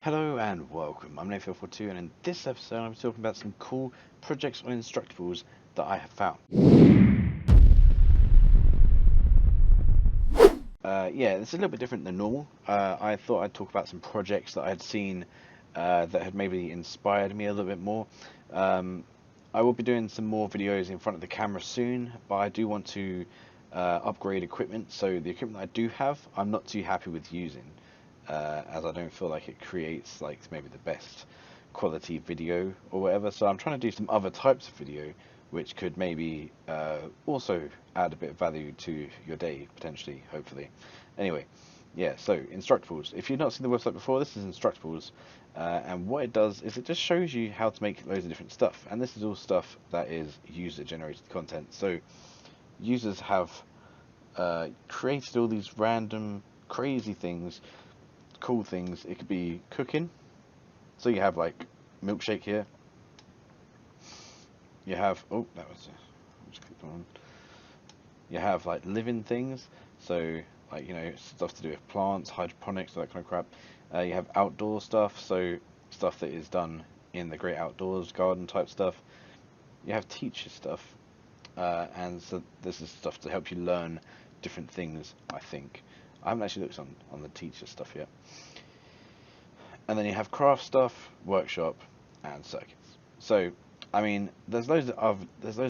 Hello and welcome, I'm Nathan42 and in this episode I'm talking about some cool projects on Instructables that I have found. Yeah, it's a little bit different than normal. I thought I'd talk about some projects that I had seen that had maybe inspired me a little bit more. I will be doing some more videos in front of the camera soon, but I do want to upgrade equipment, so the equipment I do have I'm not too happy with using. As I don't feel like it creates like maybe the best quality video or whatever. So I'm trying to do some other types of video which could maybe also add a bit of value to your day, potentially, hopefully. Anyway, yeah, so Instructables. If you've not seen the website before, this is Instructables. And what it does is it just shows you how to make loads of different stuff. And this is all stuff that is user-generated content. So users have created all these random, crazy things, cool things. It could be cooking, so you have like milkshake here, you have just clicked on. You have like living things, so like stuff to do with plants, hydroponics, that kind of crap. You have outdoor stuff, so stuff that is done in the great outdoors, garden type stuff. You have teacher stuff, and so this is stuff to help you learn different things. I think I haven't actually looked on the teacher stuff yet. And then you have craft stuff, workshop, and circuits. So, I mean, there's loads of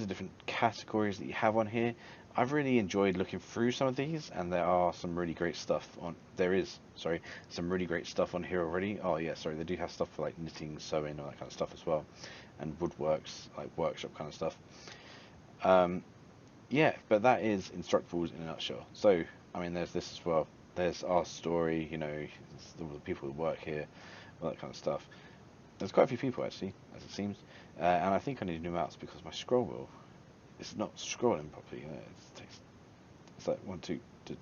different categories that you have on here. I've really enjoyed looking through some of these, and there are some really great stuff on. There is, sorry, some really great stuff on here already. Oh yeah, sorry, they do have stuff for like knitting, sewing, all that kind of stuff as well, and woodworks, like workshop kind of stuff. Yeah, but that is Instructables in a nutshell. So, I mean, there's this as well. There's our story, all the people who work here, all that kind of stuff. There's quite a few people actually, as it seems, and I think I need a new mouse because my scroll wheel is not scrolling properly. It's like one, two, kind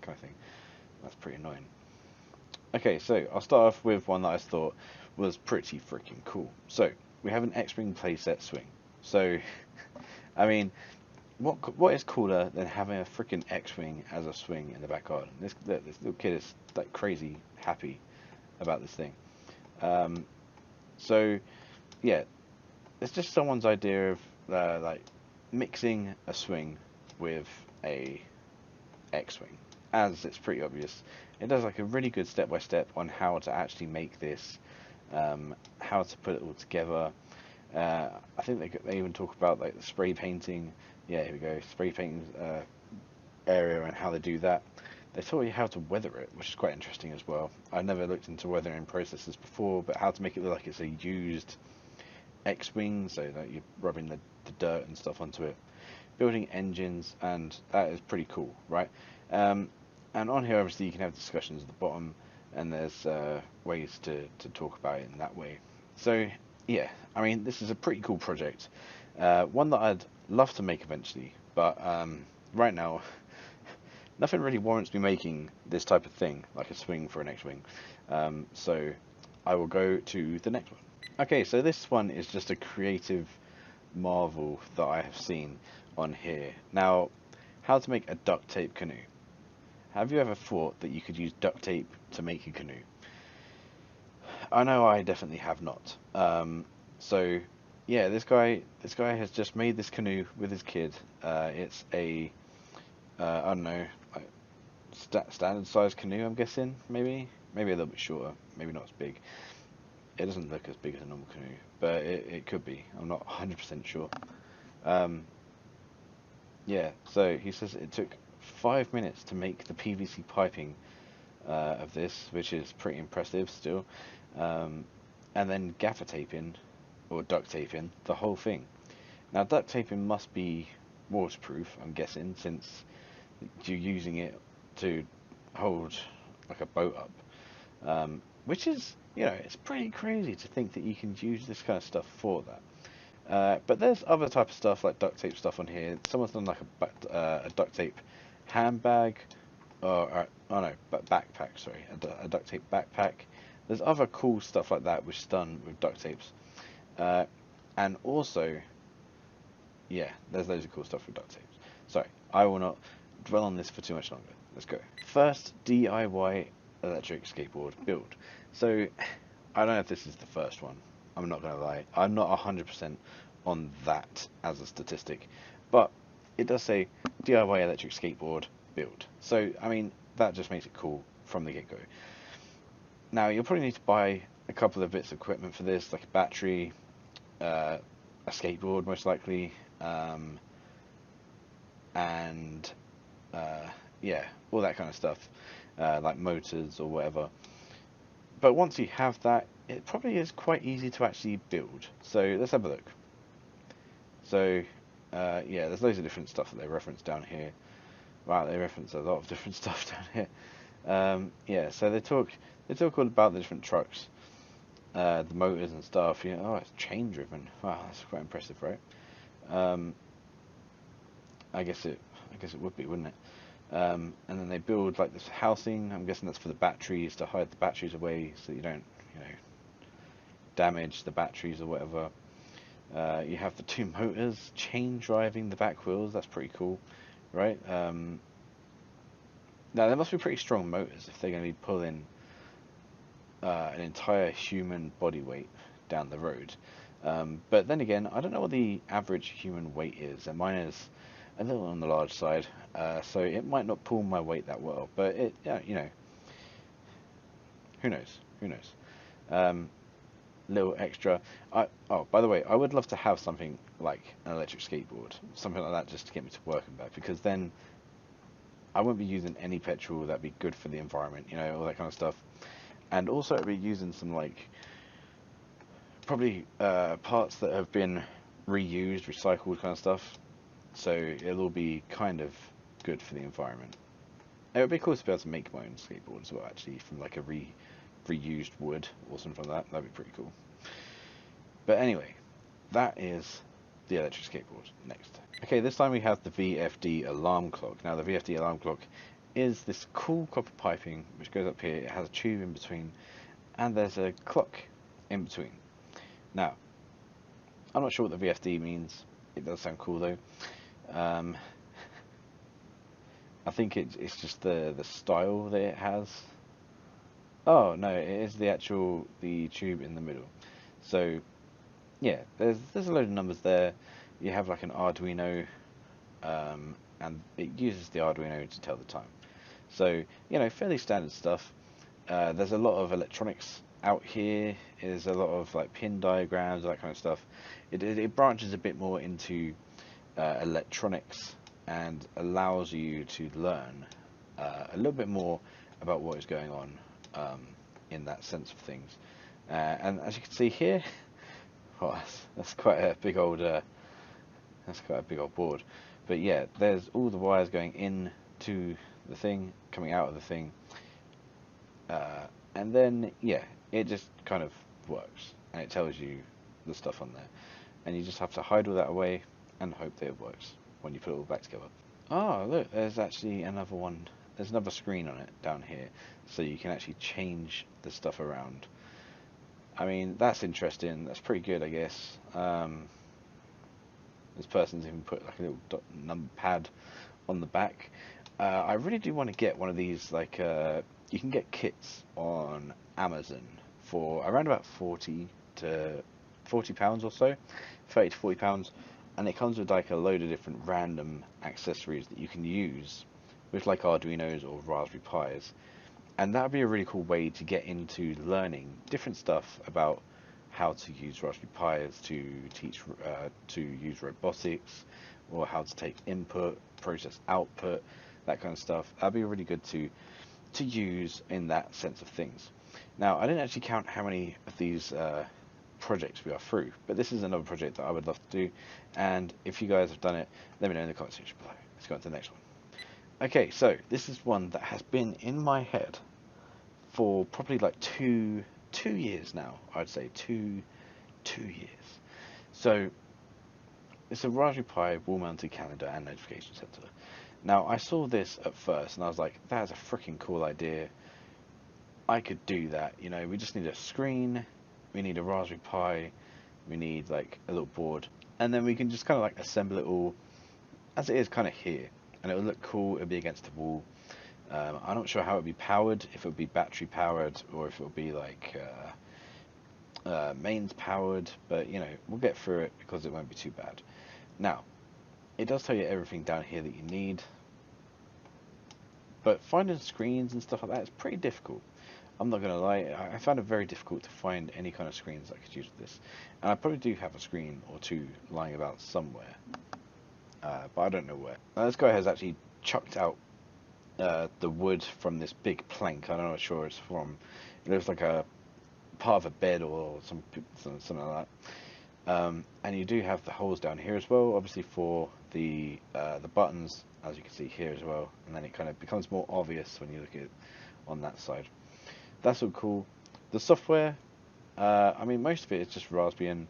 of thing. That's pretty annoying. Okay, so I'll start off with one that I thought was pretty freaking cool. So we have an X-Wing playset swing. So, I mean, what is cooler than having a freaking X-Wing as a swing in the back garden? This little kid is like crazy happy about this thing. So yeah, it's just someone's idea of like mixing a swing with a X-Wing, as it's pretty obvious. It does like a really good step-by-step on how to actually make this, how to put it all together. I think they even talk about like the spray painting. Yeah, here we go, spray painting area and how they do that. They taught you how to weather it, which is quite interesting as well. I never looked into weathering processes before, but how to make it look like it's a used X-Wing, so that you're rubbing the dirt and stuff onto it. Building engines, and that is pretty cool, right? And on here, obviously, you can have discussions at the bottom, and there's ways to talk about it in that way. So, yeah, I mean, this is a pretty cool project. One that I'd love to make eventually, but right now, nothing really warrants me making this type of thing, like a swing for an X-Wing. So I will go to the next one. Okay, so this one is just a creative marvel that I have seen on here. Now, how to make a duct tape canoe. Have you ever thought that you could use duct tape to make a canoe? I know I definitely have not. So yeah, this guy has just made this canoe with his kid. It's a I don't know, like standard size canoe, I'm guessing. Maybe a little bit shorter, maybe not as big. It doesn't look as big as a normal canoe, but it could be. I'm not 100% sure. Yeah, so he says it took 5 minutes to make the PVC piping of this, which is pretty impressive still. And then gaffer taping, or duct taping, the whole thing. Now duct taping must be waterproof, I'm guessing, since you're using it to hold like a boat up. Which is, it's pretty crazy to think that you can use this kind of stuff for that. But there's other type of stuff like duct tape stuff on here. Someone's done like a duct tape handbag, or oh no, but backpack. Sorry, a duct tape backpack. There's other cool stuff like that which is done with duct tapes, and also, yeah, there's loads of cool stuff with duct tapes. Sorry, I will not dwell on this for too much longer. Let's go. First DIY electric skateboard build. So I don't know if this is the first one. I'm not gonna lie. I'm not 100% on that as a statistic, but it does say DIY electric skateboard build. So I mean that just makes it cool from the get-go. Now you'll probably need to buy a couple of bits of equipment for this, like a battery, a skateboard most likely, and yeah, all that kind of stuff, like motors or whatever. But once you have that, it probably is quite easy to actually build. So let's have a look. So yeah, there's loads of different stuff that they reference down here. Wow, they reference a lot of different stuff down here. Yeah, so they talk all about the different trucks, the motors and stuff. You know, oh, it's chain driven. Wow, that's quite impressive, right? Um, I guess it would be, wouldn't it? And then they build like this housing. I'm guessing that's for the batteries, to hide the batteries away so you don't, you know, damage the batteries or whatever. You have the two motors, chain driving the back wheels. That's pretty cool, right? Now, there must be pretty strong motors if they're going to be pulling an entire human body weight down the road. But then again, I don't know what the average human weight is, and mine is a little on the large side, so it might not pull my weight that well. But it, yeah, you know, who knows? Who knows? Little extra. Oh, by the way, I would love to have something like an electric skateboard, something like that, just to get me to work and back, because then I won't be using any petrol. That'd be good for the environment, you know, all that kind of stuff. And also, I'd be using some like probably parts that have been reused, recycled kind of stuff. So it'll all be kind of good for the environment. It would be cool to be able to make my own skateboard as well, actually, from like a reused wood or something like that. That'd be pretty cool. But anyway, that is the electric skateboard. Next. Okay, this time we have the VFD Alarm Clock. Now, the VFD Alarm Clock is this cool copper piping which goes up here. It has a tube in between, and there's a clock in between. Now, I'm not sure what the VFD means. It does sound cool though. I think it's just the style that it has. Oh no, it is the tube in the middle. So yeah, there's a load of numbers there. You have like an Arduino, and it uses the Arduino to tell the time. So you know, fairly standard stuff. There's a lot of electronics out here. There's a lot of like pin diagrams, that kind of stuff. It branches a bit more into electronics and allows you to learn a little bit more about what is going on in that sense of things. And as you can see here, oh, that's quite a big old board. But yeah, there's all the wires going into the thing, coming out of the thing, and then yeah, it just kind of works, and it tells you the stuff on there, and you just have to hide all that away and hope that it works when you put it all back together. Oh, look, there's actually another one. There's another screen on it down here, so you can actually change the stuff around. I mean, that's interesting. That's pretty good, I guess. This person's even put like a little number pad on the back. I really do want to get one of these. Like, you can get kits on Amazon for around about 40 to £40 or so, 30 to £40, and it comes with like a load of different random accessories that you can use with like Arduinos or Raspberry Pis, and that would be a really cool way to get into learning different stuff about how to use Raspberry Pis to teach to use robotics, or how to take input, process output, that kind of stuff. That'd be really good to use in that sense of things. Now, I didn't actually count how many of these projects we are through, but this is another project that I would love to do, and if you guys have done it, let me know in the comment section below. Let's go on to the next one. Okay, so this is one that has been in my head for probably like two years now. I'd say two years. So it's a Raspberry Pi wall-mounted calendar and notification center. Now, I saw this at first and I was like, that is a freaking cool idea. I could do that. You know, we just need a screen, we need a Raspberry Pi, we need like a little board, and then we can just kind of like assemble it all as it is kind of here, and it will look cool. It'll be against the wall. I'm not sure how it would be powered, if it would be battery powered or if it would be like mains powered, but you know, we'll get through it because it won't be too bad. Now, it does tell you everything down here that you need, but finding screens and stuff like that is pretty difficult. I'm not going to lie, I found it very difficult to find any kind of screens I could use with this. And I probably do have a screen or two lying about somewhere, but I don't know where. Now, this guy has actually chucked out the wood from this big plank. I'm not sure it's from. It looks like a part of a bed or something like that. And you do have the holes down here as well, obviously for the buttons, as you can see here as well. And then it kind of becomes more obvious when you look at it on that side. That's all cool. The software, I mean, most of it is just Raspbian,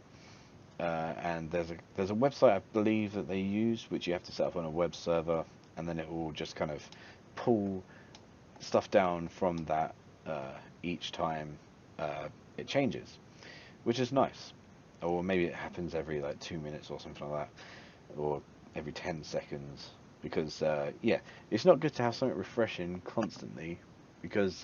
and there's a website I believe that they use, which you have to set up on a web server, and then it will just kind of pull stuff down from that each time it changes, which is nice. Or maybe it happens every like 2 minutes or something like that, or every 10 seconds. Because yeah, it's not good to have something refreshing constantly, because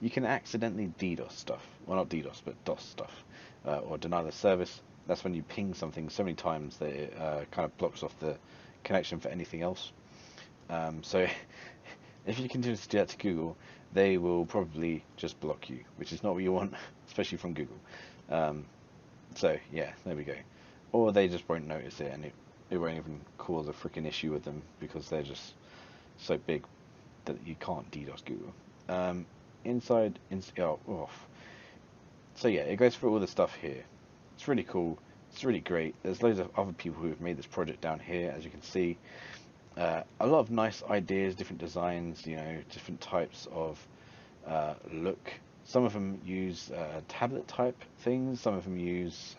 you can accidentally DDoS stuff. Well, not DDoS, but DOS stuff, or deny the service. That's when you ping something so many times that it kind of blocks off the connection for anything else. So if you continue to do that to Google, they will probably just block you, which is not what you want, especially from Google. So yeah, there we go. Or they just won't notice it, and it won't even cause a freaking issue with them, because they're just so big that you can't DDoS Google. Oh. So yeah, it goes through all the stuff here. It's really cool. It's really great. There's loads of other people who have made this project down here, as you can see. A lot of nice ideas, different designs, you know, different types of look. Some of them use tablet type things. Some of them use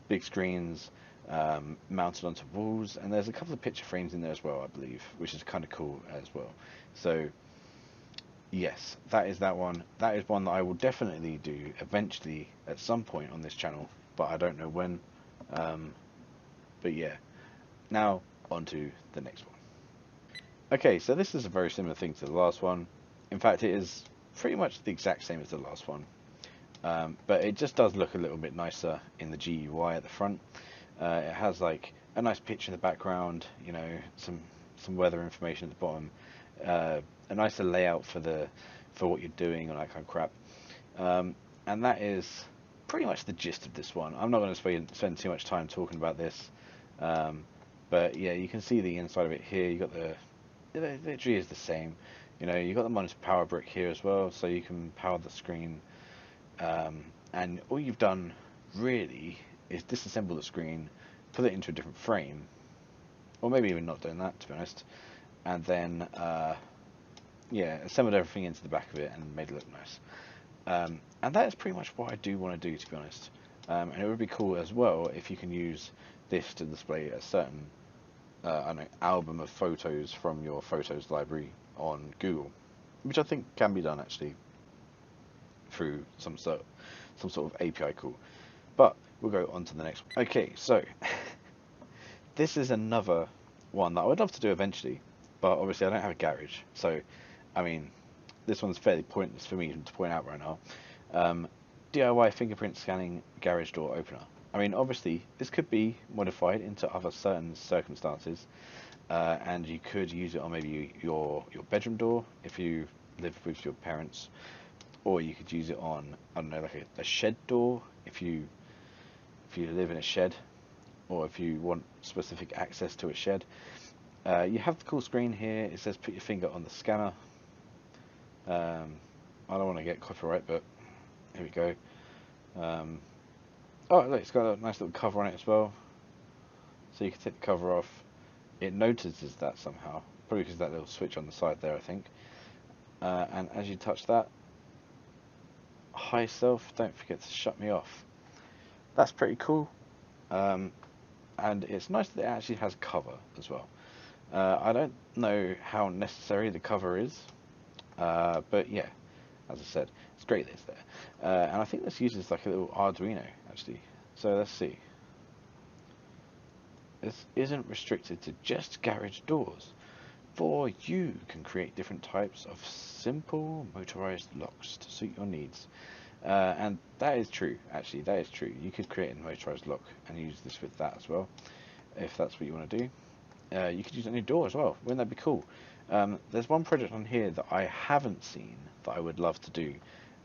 big screens mounted onto walls, and there's a couple of picture frames in there as well, I believe, which is kind of cool as well. So yes, that is that one. That is one that I will definitely do eventually at some point on this channel, but I don't know when. But yeah, now on to the next one. Okay, so this is a very similar thing to the last one. In fact, it is pretty much the exact same as the last one, but it just does look a little bit nicer in the GUI at the front. It has like a nice picture in the background, you know, some weather information at the bottom, a nicer layout for what you're doing and that kind of crap. And that is pretty much the gist of this one. I'm not going to spend too much time talking about this, but yeah, you can see the inside of it here. You got it literally is the same. You know, you got the monitor power brick here as well, so you can power the screen. And all you've done really is disassemble the screen, put it into a different frame, or maybe even not doing that, to be honest, and then yeah, assembled everything into the back of it and made it look nice. And that is pretty much what I do want to do, to be honest. And it would be cool as well if you can use this to display a certain I don't know, album of photos from your photos library on Google, which I think can be done actually through some sort of API call. But we'll go on to the next one. Okay, so this is another one that I would love to do eventually, but obviously I don't have a garage, so I mean, this one's fairly pointless for me to point out right now. DIY fingerprint scanning garage door opener. I mean, obviously this could be modified into other certain circumstances, and you could use it on maybe your bedroom door if you live with your parents, or you could use it on, I don't know, like a shed door if you live in a shed, or if you want specific access to a shed. You have the cool screen here. It says put your finger on the scanner. I don't want to get copyright, but here we go. Oh look, it's got a nice little cover on it as well, so you can take the cover off. It notices that somehow, probably because of that little switch on the side there, I think. And as you touch that, hi self, don't forget to shut me off. That's pretty cool. And it's nice that it actually has cover as well. I don't know how necessary the cover is, but yeah, as I said, it's great that it's there. And I think this uses like a little Arduino actually. So let's see. This isn't restricted to just garage doors. for you can create different types of simple motorized locks to suit your needs. And that is true, actually, that is true. You could create a motorized lock and use this with that as well, if that's what you want to do. You could use it on your door as well. Wouldn't that be cool? There's one project on here that I haven't seen that I would love to do,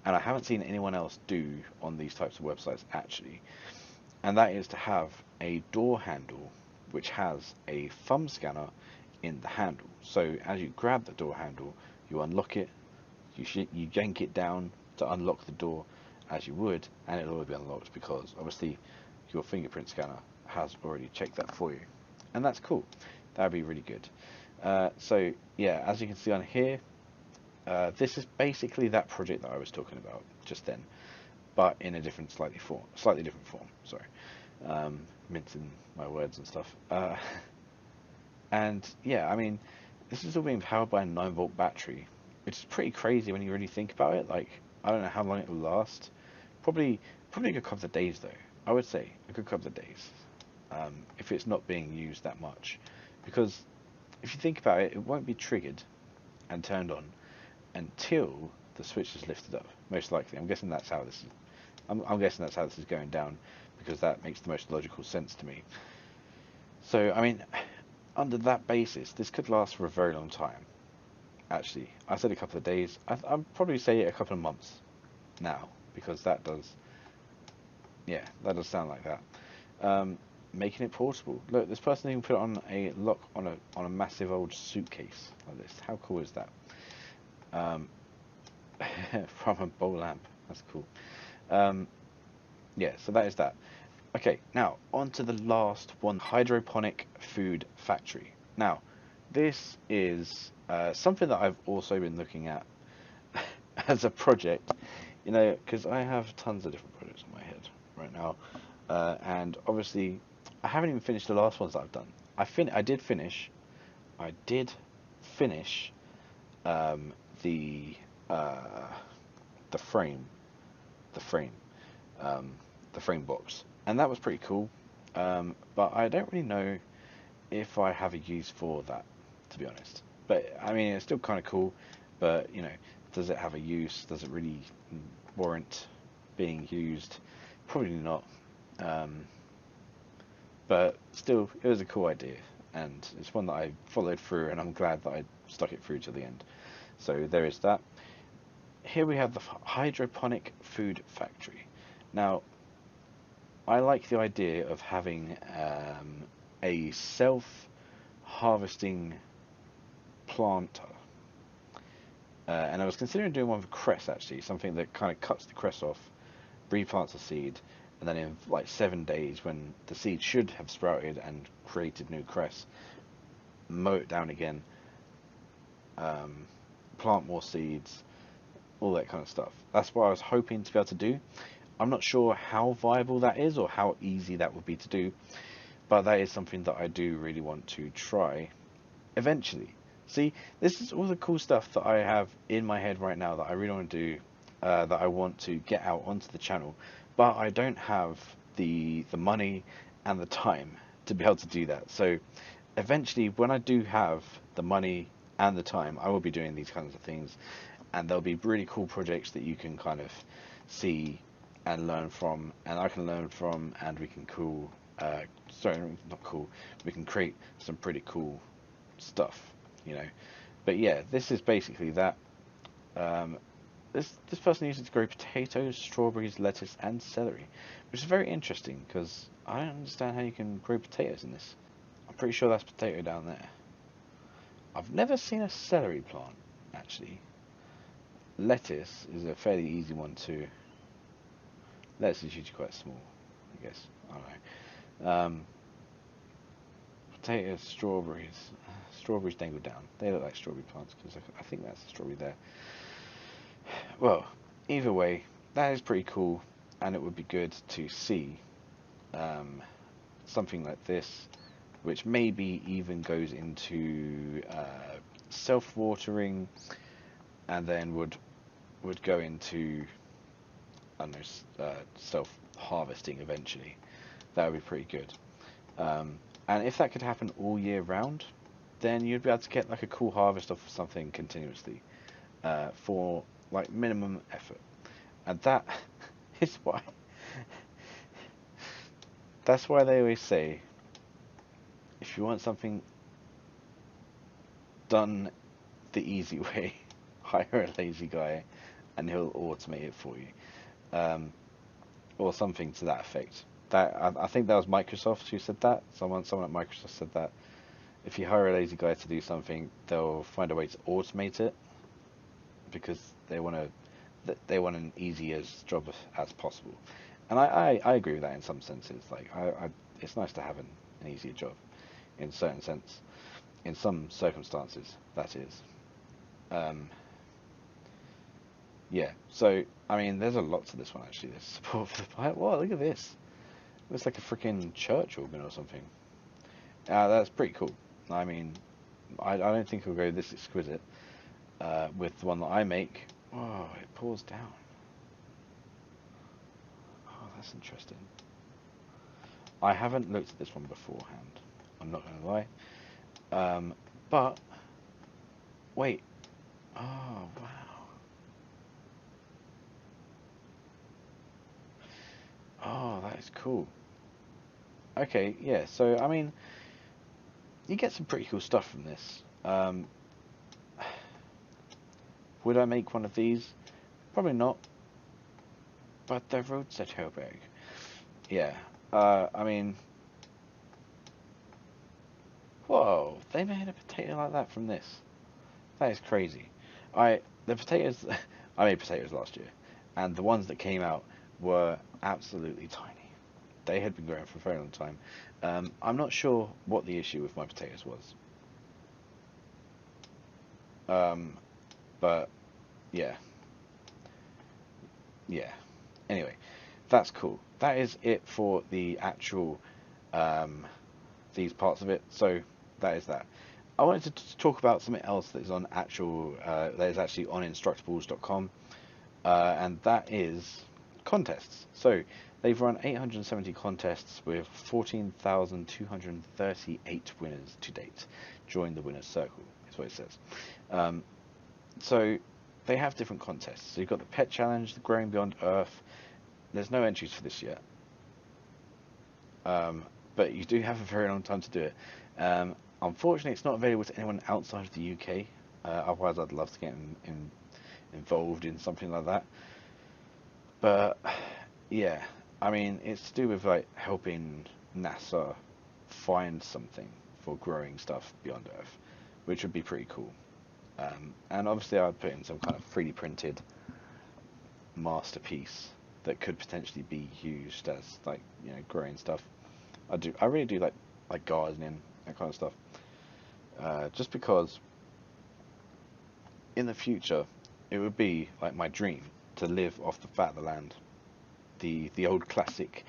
and I haven't seen anyone else do on these types of websites actually, and that is to have a door handle which has a thumb scanner in the handle. So as you grab the door handle, you unlock it, you yank it down to unlock the door as you would, and it'll always be unlocked because obviously your fingerprint scanner has already checked that for you, and that's cool. That'd be really good. So yeah, as you can see on here, this is basically that project that I was talking about just then, but in a different, slightly different form. Sorry, mincing my words and stuff. And yeah, I mean, this is all being powered by a 9-volt battery, which is pretty crazy when you really think about it. Like, I don't know how long it will last. Probably a good couple of days though. I would say a good couple of days, if it's not being used that much, because if you think about it, it won't be triggered and turned on until the switch is lifted up. Most likely, I'm guessing that's how this is. I'm guessing that's how this is going down, because that makes the most logical sense to me. So, I mean, under that basis, this could last for a very long time. Actually, I said a couple of days. I'd probably say a couple of months now, because that does, yeah, that does sound like that. Making it portable. Look, this person even put it on a lock on a massive old suitcase like this. How cool is that? From a bowl lamp. That's cool. Yeah, so that is that. Okay, now on to the last one, hydroponic food factory. Now, this is something that I've also been looking at as a project, you know, because I have tons of different projects in my head right now, and obviously I haven't even finished the last ones that I've done. I did finish the the frame, the frame, the frame box, and that was pretty cool. But I don't really know if I have a use for that, to be honest. But I mean, it's still kind of cool. But you know, does it have a use? Does it really warrant being used? Probably not. But still, it was a cool idea, and it's one that I followed through, and I'm glad that I stuck it through to the end. So there is that. Here we have the hydroponic food factory. Now, I like the idea of having a self-harvesting planter. And I was considering doing one with cress, actually, something that kind of cuts the cress off, replants a seed, and then in like 7 days, when the seed should have sprouted and created new cress, mow it down again, plant more seeds, all that kind of stuff. That's what I was hoping to be able to do. I'm not sure how viable that is or how easy that would be to do, but that is something that I do really want to try eventually. See, this is all the cool stuff that I have in my head right now that I really want to do, that I want to get out onto the channel, but I don't have the money and the time to be able to do that. So eventually, when I do have the money and the time, I will be doing these kinds of things, and there'll be really cool projects that you can kind of see and learn from, and I can learn from, and we can we can create some pretty cool stuff, you know. But yeah, this is basically that. This person uses it to grow potatoes, strawberries, lettuce, and celery, which is very interesting because I don't understand how you can grow potatoes in this. I'm pretty sure that's potato down there. I've never seen a celery plant, actually. Lettuce is a fairly easy one too. Lettuce is usually quite small, I guess. I don't know. Potatoes, strawberries. Strawberries dangle down. They look like strawberry plants because I think that's a strawberry there. Well, either way, that is pretty cool, and it would be good to see something like this, which maybe even goes into self-watering, and then would go into, I don't know, self-harvesting eventually. That would be pretty good. And if that could happen all year round, then you'd be able to get like a cool harvest of something continuously for like minimum effort, and that is why that's why they always say if you want something done the easy way, hire a lazy guy and he'll automate it for you, or something to that effect. That I think that was Microsoft who said that. Someone at Microsoft said that if you hire a lazy guy to do something, they'll find a way to automate it because they want an easy as job as possible. And I agree with that in some senses. Like it's nice to have an easier job in certain sense, in some circumstances. That is. Yeah. So I mean, there's a lot to this one actually. There's support for the pipe. Whoa, look at this. It looks like a freaking church organ or something. That's pretty cool. I mean, I don't think it'll go this exquisite with the one that I make. Oh, it pours down. Oh, that's interesting. I haven't looked at this one beforehand. I'm not going to lie. But wait. Oh, wow. Oh, that is cool. Okay, yeah. So I mean, you get some pretty cool stuff from this. Would I make one of these? Probably not. But the roads are too big. Yeah. I mean, whoa! They made a potato like that from this. That is crazy. The potatoes. I made potatoes last year, and the ones that came out were absolutely tiny. They had been growing for a very long time. I'm not sure what the issue with my potatoes was. But yeah. Yeah. Anyway, that's cool. That is it for the actual these parts of it. So that is that. I wanted to talk about something else that is on actual that is actually on Instructables.com, and that is contests. So they've run 870 contests with 14,238 winners to date. Join the winners circle is what it says. So they have different contests. So you've got the pet challenge, the growing beyond Earth. There's no entries for this yet, but you do have a very long time to do it. Unfortunately, it's not available to anyone outside of the UK. Otherwise, I'd love to get involved in something like that. But yeah, I mean, it's to do with like helping NASA find something for growing stuff beyond Earth, which would be pretty cool. And obviously, I'd put in some kind of 3D printed masterpiece that could potentially be used as like growing stuff. I really do like gardening, that kind of stuff. Just because in the future it would be like my dream to live off the fat of the land, the old classic,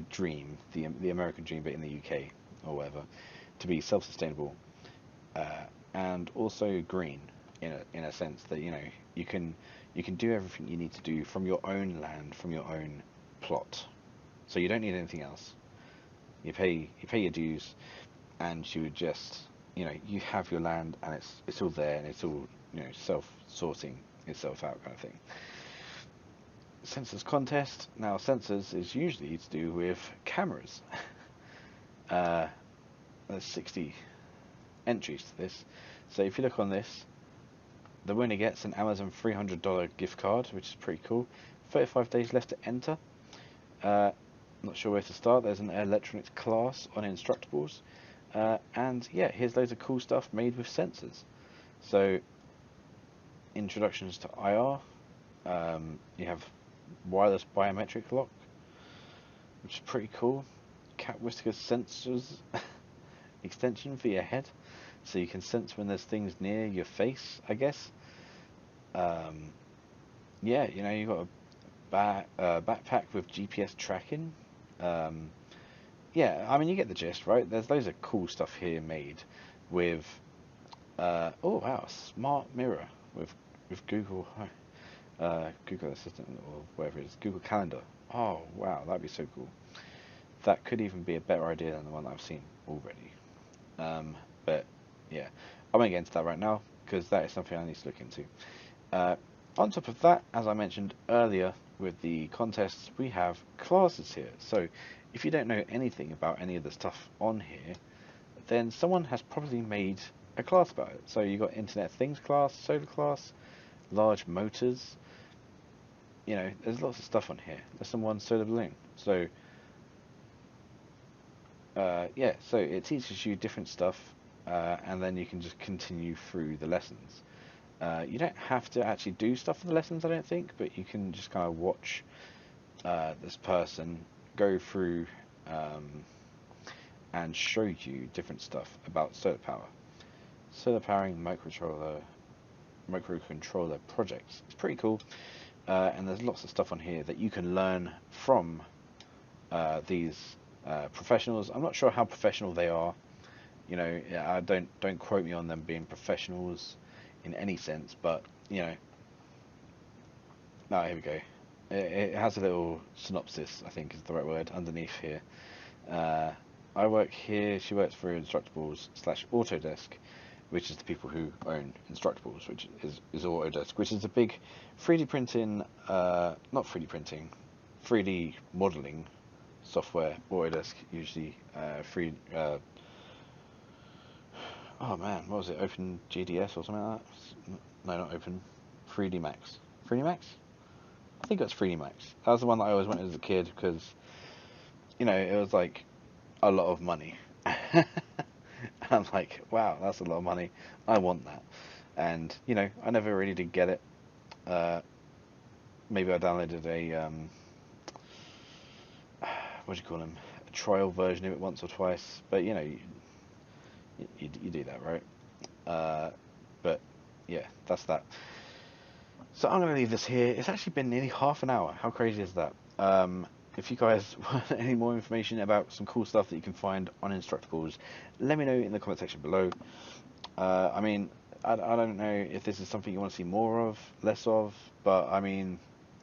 dream, the American dream, but in the UK or whatever, to be self-sustainable, and also green in a sense that you can do everything you need to do from your own land, from your own plot, so you don't need anything else. You pay your dues, and you just you have your land, and it's all there, and it's all self-sorting itself out kind of thing. Sensors contest. Now sensors is usually to do with cameras. There's 60 entries to this. So if you look on this, the winner gets an Amazon $300 gift card, which is pretty cool. 35 days left to enter. Not sure where to start. There's an electronics class on Instructables. And yeah, here's loads of cool stuff made with sensors. So, introductions to IR. You have wireless biometric lock, which is pretty cool. Cat whisker sensors extension for your head, so you can sense when there's things near your face, I guess. Yeah, you've got a backpack with GPS tracking. Yeah, I mean, you get the gist, right? There's loads of cool stuff here made with oh wow, smart mirror with Google Google Assistant or whatever it is, Google Calendar. Oh wow, that'd be so cool. That could even be a better idea than the one that I've seen already. But yeah, I won't get into that right now because that is something I need to look into. On top of that, as I mentioned earlier with the contests, we have classes here. So if you don't know anything about any of the stuff on here, then someone has probably made a class about it. So you've got Internet of Things class, solar class, large motors. You know, there's lots of stuff on here. Lesson 1, solar balloon. So yeah, so it teaches you different stuff, and then you can just continue through the lessons. You don't have to actually do stuff for the lessons, I don't think, but you can just kind of watch this person go through and show you different stuff about solar power. Solar powering microcontroller projects. It's pretty cool, and there's lots of stuff on here that you can learn from these professionals. I'm not sure how professional they are. You know, I don't quote me on them being professionals in any sense, but you know, here we go. It has a little synopsis, I think is the right word, underneath here. I work here. She works for Instructables / Autodesk, which is the people who own Instructables, which is Autodesk, which is a big 3D printing, not 3D printing, 3D modeling software. Autodesk usually oh man, what was it? Open GDS or something like that? No, not Open. 3D Max. 3D Max? I think it was 3D Max. That was the one that I always wanted as a kid because, you know, it was like a lot of money. I'm like, wow, that's a lot of money. I want that. And, you know, I never really did get it. Maybe I downloaded a, what do you call them? A trial version of it once or twice. But, you know, you do that, right? But yeah, that's that. So I'm going to leave this here. It's actually been nearly half an hour. How crazy is that? If you guys want any more information about some cool stuff that you can find on Instructables, let me know in the comment section below. I mean, I don't know if this is something you want to see more of, less of, but I mean,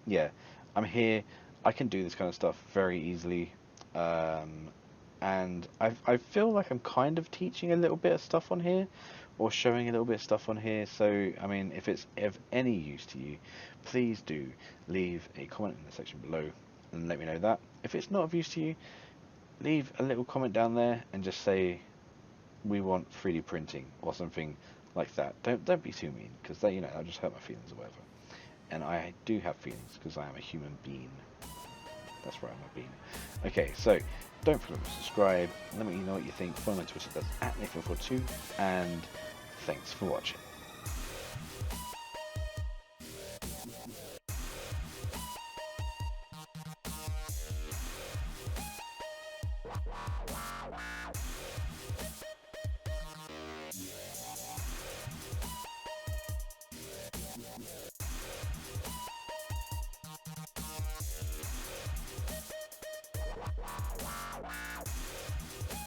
yeah, I'm here. I can do this kind of stuff very easily. And I feel like I'm kind of teaching a little bit of stuff on here, or showing a little bit of stuff on here. So, I mean, if it's of any use to you, please do leave a comment in the section below and let me know that. If it's not of use to you, leave a little comment down there and just say, we want 3D printing or something like that. Don't be too mean, because that, you know, that'll just hurt my feelings or whatever. And I do have feelings because I am a human being. That's right, I'm a bean. Okay, so don't forget to subscribe. Let me know what you think. Follow me on Twitter, that's @Nathan42, and thanks for watching.